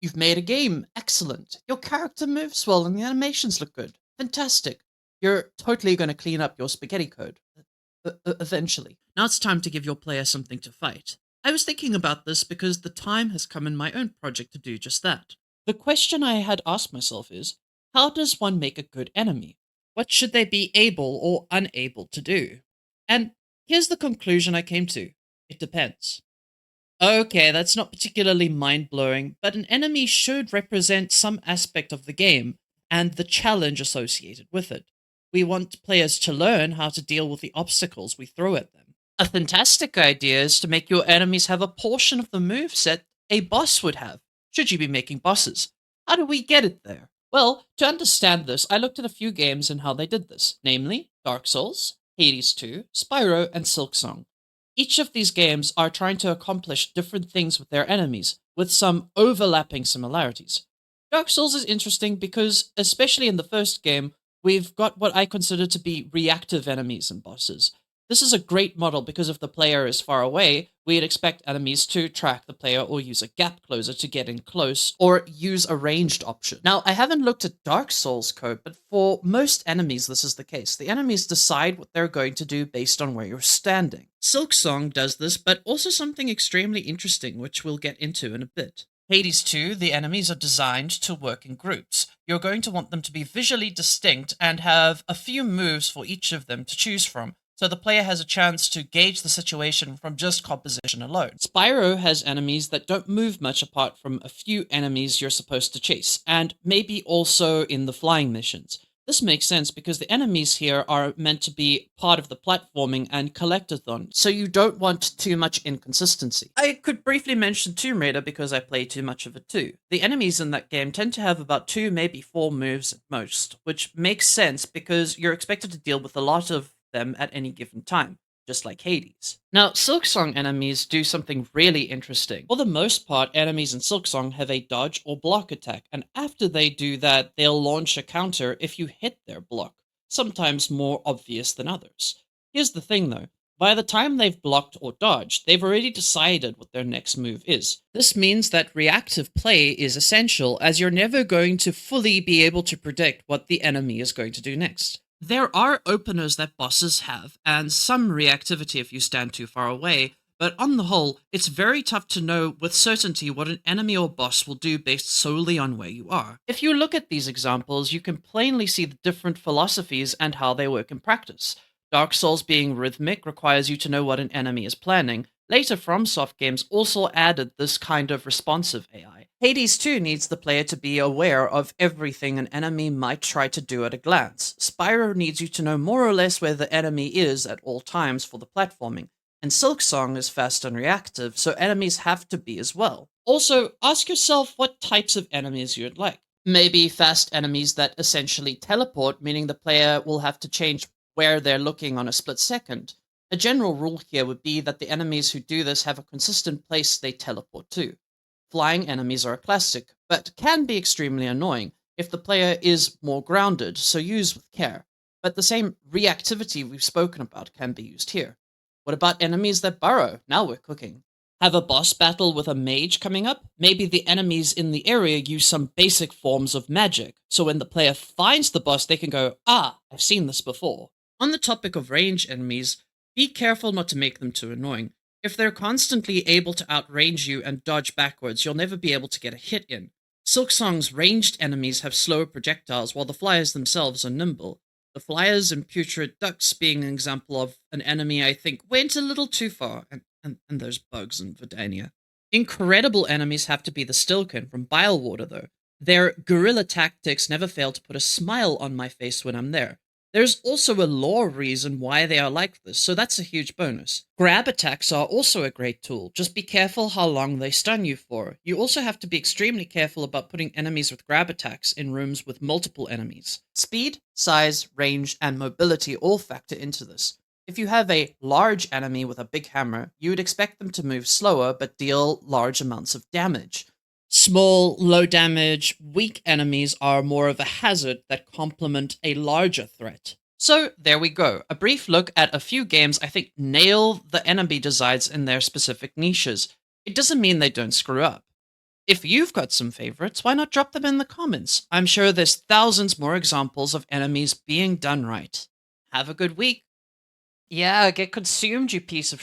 You've made a game. Excellent. Your character moves well and the animations look good. Fantastic. You're totally going to clean up your spaghetti code. Eventually. Now it's time to give your player something to fight. I was thinking about this because the time has come in my own project to do just that. The question I had asked myself is, how does one make a good enemy? What should they be able or unable to do? And here's the conclusion I came to. It depends. Okay, that's not particularly mind blowing, but an enemy should represent some aspect of the game and the challenge associated with it. We want players to learn how to deal with the obstacles we throw at them. A fantastic idea is to make your enemies have a portion of the moveset a boss would have, should you be making bosses. How do we get it there? Well, to understand this, I looked at a few games and how they did this, namely Dark Souls, Hades 2, Spyro, and Silksong. Each of these games are trying to accomplish different things with their enemies, with some overlapping similarities. Dark Souls is interesting because, especially in the first game, we've got what I consider to be reactive enemies and bosses. This is a great model because if the player is far away, we'd expect enemies to track the player or use a gap closer to get in close, or use a ranged option. Now, I haven't looked at Dark Souls code, but for most enemies this is the case. The enemies decide what they're going to do based on where you're standing. Silksong does this, but also something extremely interesting, which we'll get into in a bit. Hades 2, the enemies are designed to work in groups. You're going to want them to be visually distinct and have a few moves for each of them to choose from, so the player has a chance to gauge the situation from just composition alone. Spyro has enemies that don't move much apart from a few enemies you're supposed to chase, and maybe also in the flying missions. This makes sense because the enemies here are meant to be part of the platforming and collectathon, so you don't want too much inconsistency. I could briefly mention Tomb Raider because I play too much of it too. The enemies in that game tend to have about 2, maybe 4 moves at most, which makes sense because you're expected to deal with a lot of them at any given time, just like Hades. Now, Silksong enemies do something really interesting. For the most part, enemies in Silksong have a dodge or block attack, and after they do that, they'll launch a counter if you hit their block, sometimes more obvious than others. Here's the thing though. By the time they've blocked or dodged, they've already decided what their next move is. This means that reactive play is essential, as you're never going to fully be able to predict what the enemy is going to do next. There are openers that bosses have, and some reactivity if you stand too far away, but on the whole, it's very tough to know with certainty what an enemy or boss will do based solely on where you are. If you look at these examples, you can plainly see the different philosophies and how they work in practice. Dark Souls being rhythmic requires you to know what an enemy is planning. Later FromSoft games also added this kind of responsive AI. Hades 2 needs the player to be aware of everything an enemy might try to do at a glance. Spyro needs you to know more or less where the enemy is at all times for the platforming. And Silksong is fast and reactive, so enemies have to be as well. Also, ask yourself what types of enemies you'd like. Maybe fast enemies that essentially teleport, meaning the player will have to change where they're looking on a split second. A general rule here would be that the enemies who do this have a consistent place they teleport to. Flying enemies are a classic, but can be extremely annoying if the player is more grounded, so use with care. But the same reactivity we've spoken about can be used here. What about enemies that burrow? Now we're cooking. Have a boss battle with a mage coming up? Maybe the enemies in the area use some basic forms of magic, so when the player finds the boss, they can go, ah, I've seen this before. On the topic of range enemies, be careful not to make them too annoying. If they're constantly able to outrange you and dodge backwards, you'll never be able to get a hit in. Silksong's ranged enemies have slower projectiles, while the flyers themselves are nimble. The flyers and putrid ducks being an example of an enemy I think went a little too far, and there's bugs in Verdania. Incredible enemies have to be the Stilken from Bilewater, though. Their guerrilla tactics never fail to put a smile on my face when I'm there. There's also a lore reason why they are like this, so that's a huge bonus. Grab attacks are also a great tool, just be careful how long they stun you for. You also have to be extremely careful about putting enemies with grab attacks in rooms with multiple enemies. Speed, size, range, and mobility all factor into this. If you have a large enemy with a big hammer, you would expect them to move slower but deal large amounts of damage. Small, low damage, weak enemies are more of a hazard that complement a larger threat. So there we go, a brief look at a few games I think nail the enemy designs in their specific niches. It doesn't mean they don't screw up. If you've got some favorites, why not drop them in the comments? I'm sure there's thousands more examples of enemies being done right. Have a good week. Yeah, get consumed, you piece of